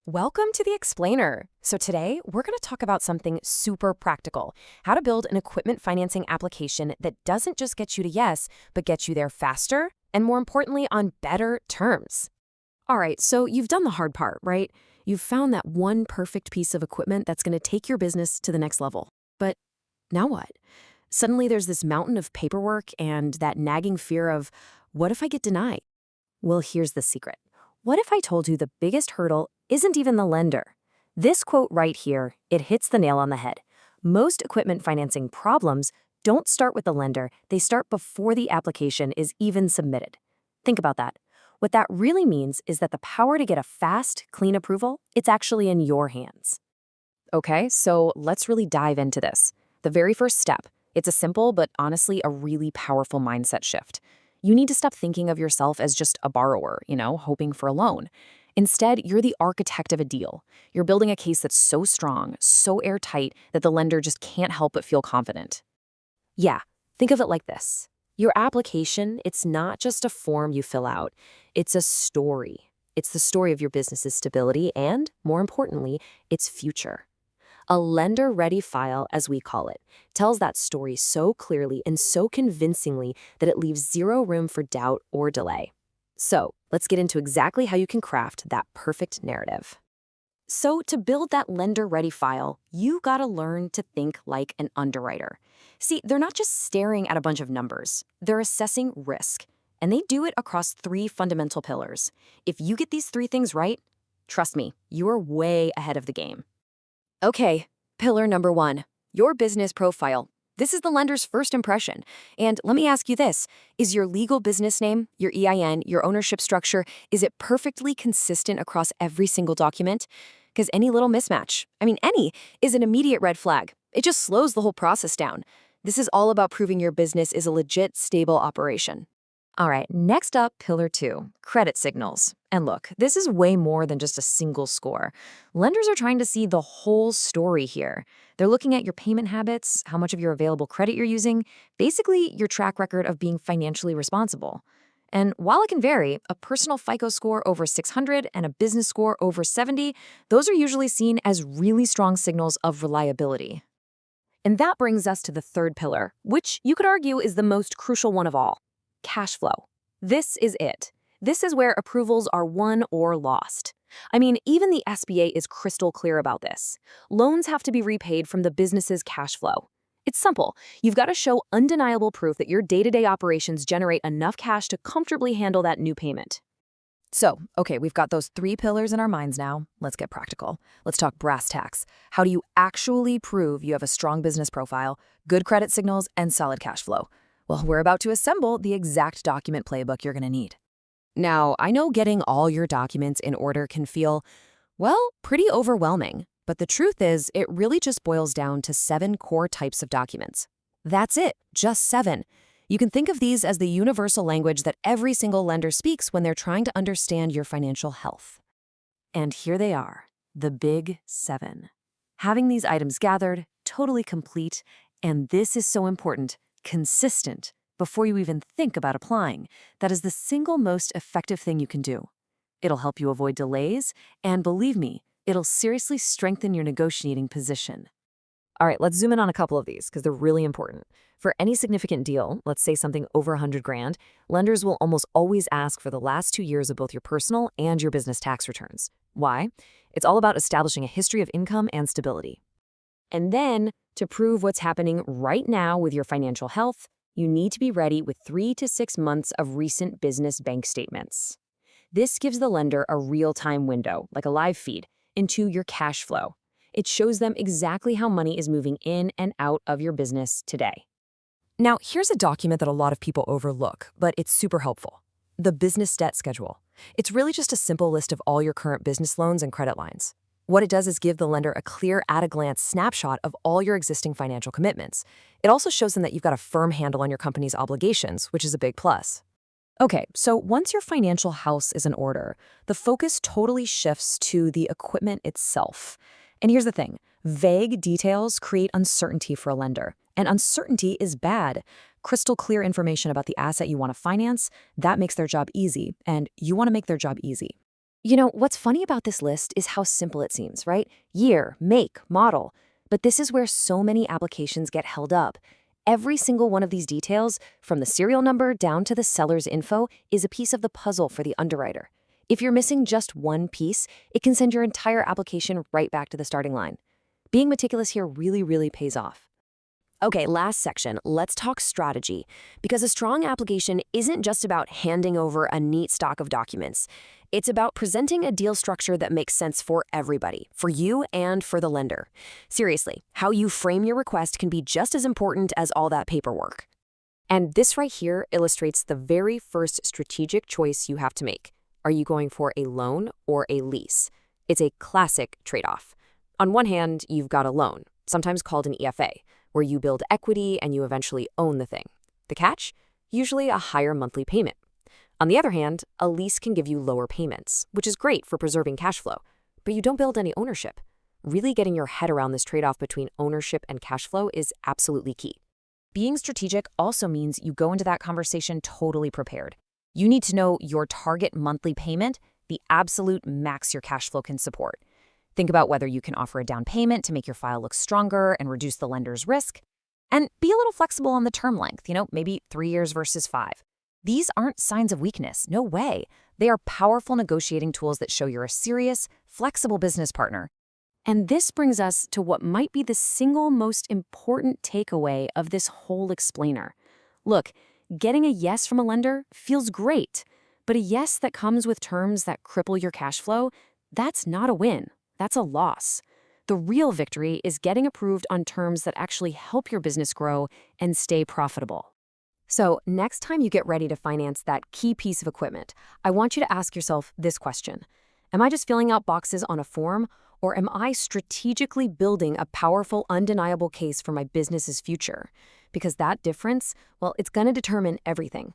Welcome to the Explainer. So today we're going to talk about something super practical, how to build an equipment financing application that doesn't just get you to yes, but gets you there faster and more importantly on better terms. All right, so you've done the hard part, right? You've found that one perfect piece of equipment that's going to take your business to the next level. But now what? Suddenly there's this mountain of paperwork and that nagging fear of, what if I get denied? Well, here's the secret. What if I told you the biggest hurdle isn't even the lender? This quote right here, it hits the nail on the head. Most equipment financing problems don't start with the lender, they start before the application is even submitted. Think about that. What that really means is that the power to get a fast, clean approval, it's actually in your hands. Okay, so let's really dive into this. The very first step, it's a simple but honestly a really powerful mindset shift. You need to stop thinking of yourself as just a borrower, hoping for a loan. Instead, you're the architect of a deal. You're building a case that's so strong, so airtight, that the lender just can't help but feel confident. Yeah, think of it like this. Your application, it's not just a form you fill out. It's a story. It's the story of your business's stability and, more importantly, its future. A lender-ready file, as we call it, tells that story so clearly and so convincingly that it leaves zero room for doubt or delay. So, let's get into exactly how you can craft that perfect narrative. So, to build that lender-ready file, you gotta learn to think like an underwriter. See, they're not just staring at a bunch of numbers, they're assessing risk. And they do it across three fundamental pillars. If you get these three things right, trust me, you're way ahead of the game. Okay, pillar number one, your business profile. This is the lender's first impression. And let me ask you this, is your legal business name, your EIN, your ownership structure, is it perfectly consistent across every single document? Because any little mismatch, any, is an immediate red flag. It just slows the whole process down. This is all about proving your business is a legit, stable operation. All right, next up, pillar two, credit signals. And look, this is way more than just a single score. Lenders are trying to see the whole story here. They're looking at your payment habits, how much of your available credit you're using, basically your track record of being financially responsible. And while it can vary, a personal FICO score over 600 and a business score over 70, those are usually seen as really strong signals of reliability. And that brings us to the third pillar, which you could argue is the most crucial one of all. Cash flow. This is it. This is where approvals are won or lost. Even the SBA is crystal clear about this. Loans have to be repaid from the business's cash flow. It's simple. You've got to show undeniable proof that your day-to-day operations generate enough cash to comfortably handle that new payment. So, okay, we've got those three pillars in our minds now. Let's get practical. Let's talk brass tacks. How do you actually prove you have a strong business profile, good credit signals, and solid cash flow? Well, we're about to assemble the exact document playbook you're going to need. Now, I know getting all your documents in order can feel, well, pretty overwhelming. But the truth is, it really just boils down to 7 core types of documents. That's it, just 7. You can think of these as the universal language that every single lender speaks when they're trying to understand your financial health. And here they are, the big 7. Having these items gathered, totally complete, and this is so important, consistent, before you even think about applying. That is the single most effective thing you can do. It'll help you avoid delays, and believe me, it'll seriously strengthen your negotiating position. All right, let's zoom in on a couple of these because they're really important. For any significant deal, let's say something over 100 grand, lenders will almost always ask for the last 2 years of both your personal and your business tax returns. Why? It's all about establishing a history of income and stability. And then, to prove what's happening right now with your financial health, you need to be ready with 3 to 6 months of recent business bank statements. This gives the lender a real-time window, like a live feed, into your cash flow. It shows them exactly how money is moving in and out of your business today. Now, here's a document that a lot of people overlook, but it's super helpful. The business debt schedule. It's really just a simple list of all your current business loans and credit lines. What it does is give the lender a clear, at-a-glance snapshot of all your existing financial commitments. It also shows them that you've got a firm handle on your company's obligations, which is a big plus. Okay, so once your financial house is in order, the focus totally shifts to the equipment itself. And here's the thing, vague details create uncertainty for a lender, and uncertainty is bad. Crystal clear information about the asset you want to finance, that makes their job easy, and you want to make their job easy. What's funny about this list is how simple it seems, right? Year, make, model. But this is where so many applications get held up. Every single one of these details, from the serial number down to the seller's info, is a piece of the puzzle for the underwriter. If you're missing just one piece, it can send your entire application right back to the starting line. Being meticulous here really, really pays off. Okay, last section, let's talk strategy. Because a strong application isn't just about handing over a neat stock of documents. It's about presenting a deal structure that makes sense for everybody, for you and for the lender. Seriously, how you frame your request can be just as important as all that paperwork. And this right here illustrates the very first strategic choice you have to make. Are you going for a loan or a lease? It's a classic trade-off. On one hand, you've got a loan, sometimes called an EFA, where you build equity and you eventually own the thing. The catch? Usually a higher monthly payment. On the other hand, a lease can give you lower payments, which is great for preserving cash flow, but you don't build any ownership. Really getting your head around this trade-off between ownership and cash flow is absolutely key. Being strategic also means you go into that conversation totally prepared. You need to know your target monthly payment, the absolute max your cash flow can support. Think about whether you can offer a down payment to make your file look stronger and reduce the lender's risk. And be a little flexible on the term length, maybe 3 years versus 5. These aren't signs of weakness, no way. They are powerful negotiating tools that show you're a serious, flexible business partner. And this brings us to what might be the single most important takeaway of this whole explainer. Look, getting a yes from a lender feels great, but a yes that comes with terms that cripple your cash flow, that's not a win. That's a loss. The real victory is getting approved on terms that actually help your business grow and stay profitable. So next time you get ready to finance that key piece of equipment, I want you to ask yourself this question. Am I just filling out boxes on a form, or am I strategically building a powerful, undeniable case for my business's future? Because that difference, well, it's going to determine everything.